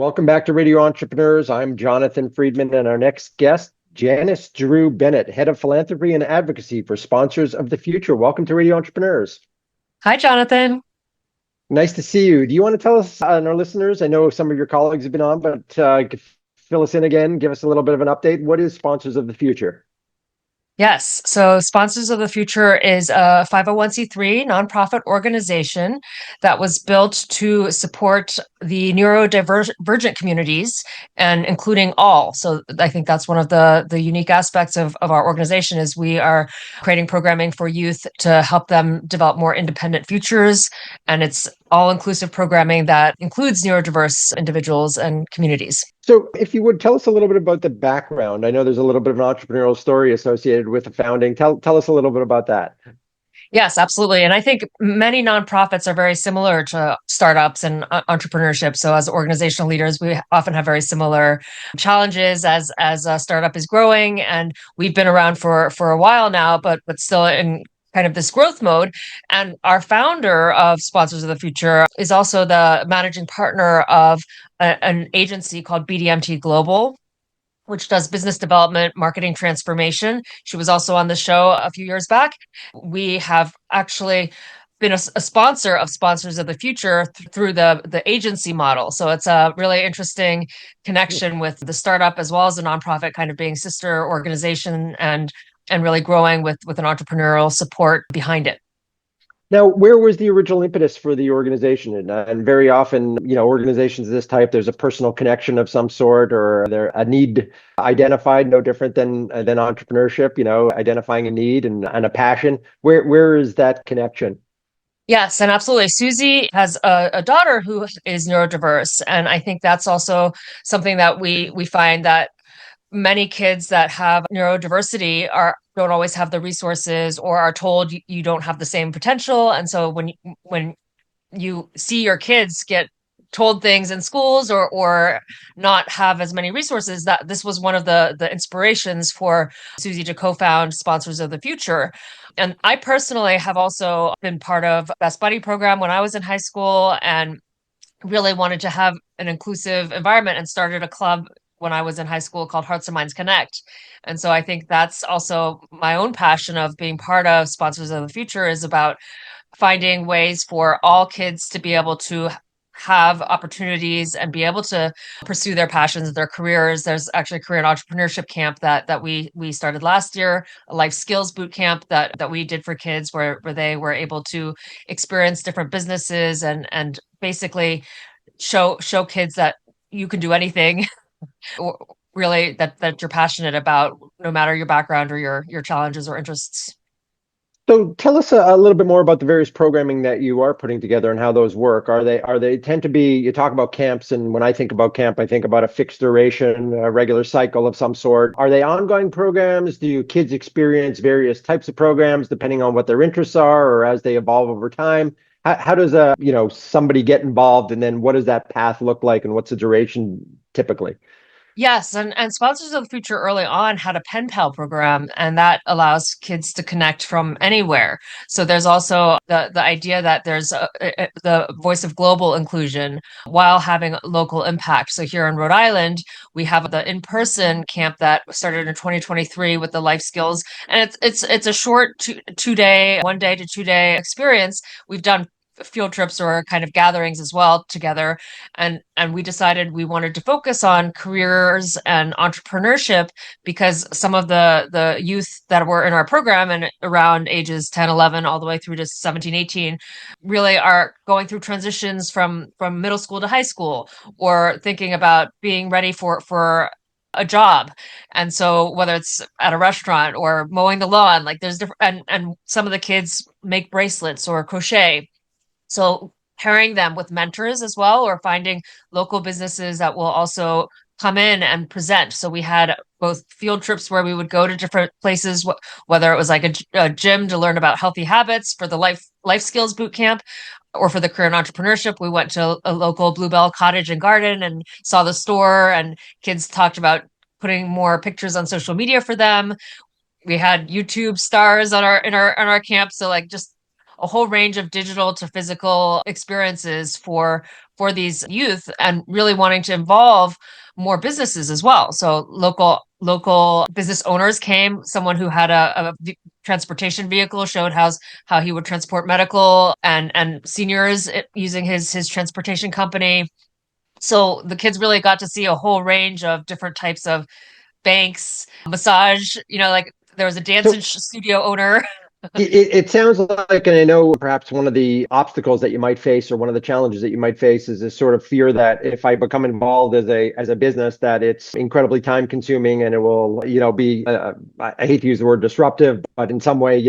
Welcome back to Radio Entrepreneurs. I'm Jonathan Freedman, and our next guest, Janice Dru-Bennett, Head of Philanthropy and Advocacy for Sponsors of the Future. Welcome to Radio Entrepreneurs. Hi, Jonathan. Nice to see you. Do you want to tell us and our listeners? I know some of your colleagues have been on, but fill us in again. Give us a little bit of an update. What is Sponsors of the Future? Yes. So Sponsors of the Future is a 501c3 nonprofit organization that was built to support the neurodivergent communities and including all. So I think that's one of the unique aspects of our organization is we are creating programming for youth to help them develop more independent futures. And it's all-inclusive programming that includes neurodiverse individuals and communities. So if you would tell us a little bit about the background. I know there's a little bit of an entrepreneurial story associated with the founding. Tell us a little bit about that. Yes, absolutely. And I think many nonprofits are very similar to startups and entrepreneurship. So as organizational leaders, we often have very similar challenges as a startup is growing. And we've been around for a while now, but still in kind of this growth mode. And our founder of Sponsors of the Future is also the managing partner of an agency called BDMT Global, which does business development, marketing transformation. She was also on the show a few years back. We have actually been a sponsor of Sponsors of the Future through the agency model. So it's a really interesting connection with the startup as well as the nonprofit kind of being sister organization and really growing with an entrepreneurial support behind it. Now, where was the original impetus for the organization? And very often, organizations of this type, there's a personal connection of some sort, or there a need identified, no different than entrepreneurship. Identifying a need and a passion. Where is that connection? Yes, and absolutely. Susie has a daughter who is neurodiverse, and I think that's also something that we find that many kids that have neurodiversity don't always have the resources or are told you don't have the same potential. And so when you see your kids get told things in schools or not have as many resources, that this was one of the inspirations for Susie to co-found Sponsors of the Future. And I personally have also been part of Best Buddy program when I was in high school and really wanted to have an inclusive environment and started a club when I was in high school called Hearts and Minds Connect. And so I think that's also my own passion of being part of Sponsors of the Future is about finding ways for all kids to be able to have opportunities and be able to pursue their passions, their careers. There's actually a career and entrepreneurship camp that we started last year, a life skills boot camp that we did for kids where they were able to experience different businesses and basically show kids that you can do anything really that you're passionate about, no matter your background or your challenges or interests. So tell us a little bit more about the various programming that you are putting together and how those work. Are they tend to be, you talk about camps, and when I think about camp, I think about a fixed duration, a regular cycle of some sort. Are they ongoing programs? Do kids experience various types of programs depending on what their interests are or as they evolve over time? How does somebody get involved, and then what does that path look like, and what's the duration typically? Yes, and Sponsors of the Future early on had a pen pal program, and that allows kids to connect from anywhere. So there's also the idea that there's the voice of global inclusion while having local impact. So here in Rhode Island, we have the in-person camp that started in 2023 with the life skills, and it's a short 2-day, 1 day to 2 day experience. We've done field trips or kind of gatherings as well together, and we decided we wanted to focus on careers and entrepreneurship because some of the youth that were in our program and around ages 10, 11 all the way through to 17, 18 really are going through transitions from middle school to high school or thinking about being ready for a job. And so whether it's at a restaurant or mowing the lawn, like there's different, and some of the kids make bracelets or crochet. So pairing them with mentors as well, or finding local businesses that will also come in and present. So we had both field trips where we would go to different places, whether it was like a gym to learn about healthy habits for the life skills boot camp, or for the career and entrepreneurship, we went to a local Bluebell cottage and garden and saw the store, and kids talked about putting more pictures on social media for them. We had YouTube stars on our camp, so like just a whole range of digital to physical experiences for these youth, and really wanting to involve more businesses as well. So local business owners came. Someone who had a transportation vehicle showed how he would transport medical and seniors using his transportation company. So the kids really got to see a whole range of different types of banks, massage, like there was a dance So studio owner. it sounds like, and I know perhaps one of the obstacles that you might face, or one of the challenges that you might face, is this sort of fear that if I become involved as a business, that it's incredibly time consuming and it will, be, I hate to use the word disruptive, but in some way,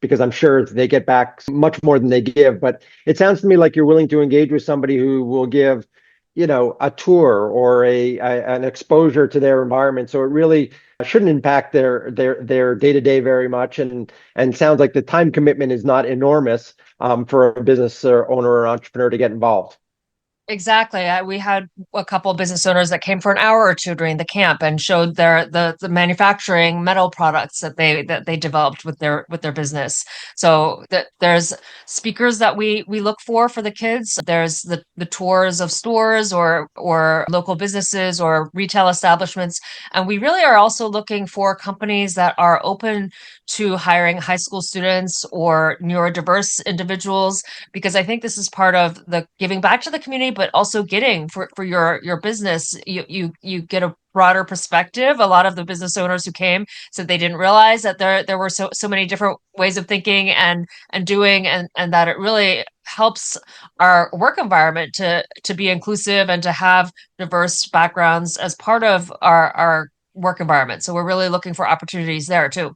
because I'm sure they get back much more than they give. But it sounds to me like you're willing to engage with somebody who will give, a tour or an exposure to their environment. So it really shouldn't impact their day to day very much, and sounds like the time commitment is not enormous for a business owner or entrepreneur to get involved. Exactly. We had a couple of business owners that came for an hour or two during the camp and showed the manufacturing metal products that they developed with their business. So that there's speakers that we look for the kids. There's the tours of stores or local businesses or retail establishments, and we really are also looking for companies that are open to hiring high school students or neurodiverse individuals, because I think this is part of the giving back to the community, but also getting for your business, you get a broader perspective. A lot of the business owners who came said they didn't realize that there were so many different ways of thinking and doing, and that it really helps our work environment to be inclusive and to have diverse backgrounds as part of our work environment. So we're really looking for opportunities there too.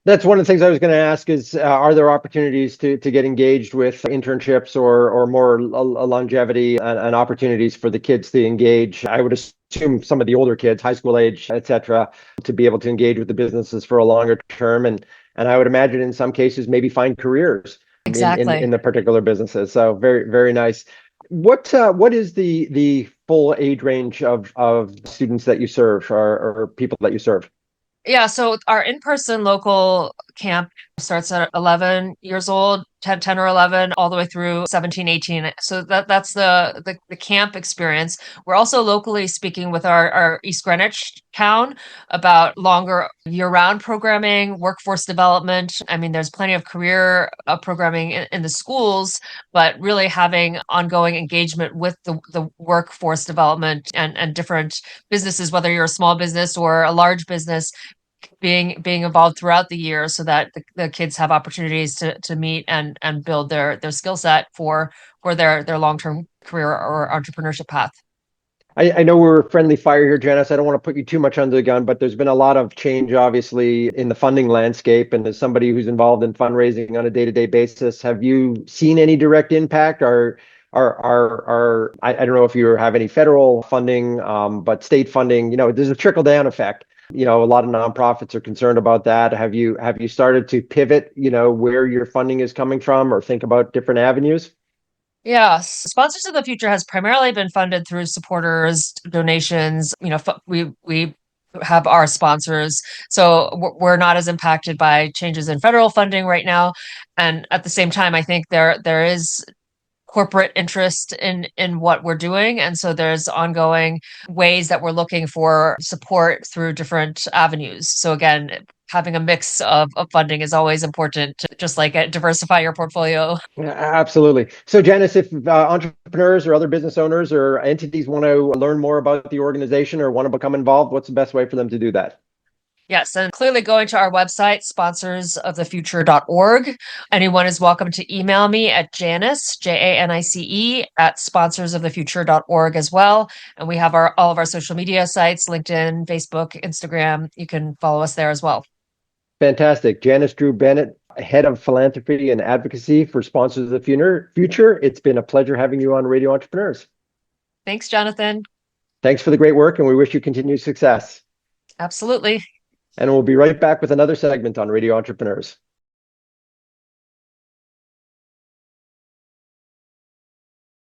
That's one of the things I was going to ask is, are there opportunities to get engaged with internships or more longevity and opportunities for the kids to engage? I would assume some of the older kids, high school age, et cetera, to be able to engage with the businesses for a longer term. And I would imagine in some cases, maybe find careers in Exactly. the particular businesses. So very, very nice. What is the full age range of students that you serve, or people that you serve? Yeah, so our in-person local camp starts at 11 years old, 10 or 11, all the way through 17, 18. So that's the camp experience. We're also locally speaking with our East Greenwich town about longer year-round programming, workforce development. I mean, there's plenty of career programming in the schools, but really having ongoing engagement with the workforce development and different businesses, whether you're a small business or a large business, being involved throughout the year so that the kids have opportunities to meet and build their skill set for their long-term career or entrepreneurship path. I know we're friendly fire here, Janice. I don't want to put you too much under the gun, but there's been a lot of change, obviously, in the funding landscape. And as somebody who's involved in fundraising on a day-to-day basis, have you seen any direct impact? I don't know if you have any federal funding, but state funding, there's a trickle-down effect. A lot of nonprofits are concerned about that. Have you started to pivot, where your funding is coming from, or think about different avenues? Yeah, Sponsors of the Future has primarily been funded through supporters, donations. We have our sponsors, so we're not as impacted by changes in federal funding right now. And at the same time, I think there is corporate interest in what we're doing, and so there's ongoing ways that we're looking for support through different avenues. So again, having a mix of funding is always important to just like diversify your portfolio. Yeah, absolutely. So, Janice, if entrepreneurs or other business owners or entities want to learn more about the organization or want to become involved, what's the best way for them to do that? Yes, and clearly going to our website, sponsorsofthefuture.org. Anyone is welcome to email me at Janice, Janice, at sponsorsofthefuture.org as well. And we have all of our social media sites, LinkedIn, Facebook, Instagram. You can follow us there as well. Fantastic. Janice Dru-Bennett, Head of Philanthropy and Advocacy for Sponsors of the Future. It's been a pleasure having you on Radio Entrepreneurs. Thanks, Jonathan. Thanks for the great work, and we wish you continued success. Absolutely. And we'll be right back with another segment on Radio Entrepreneurs.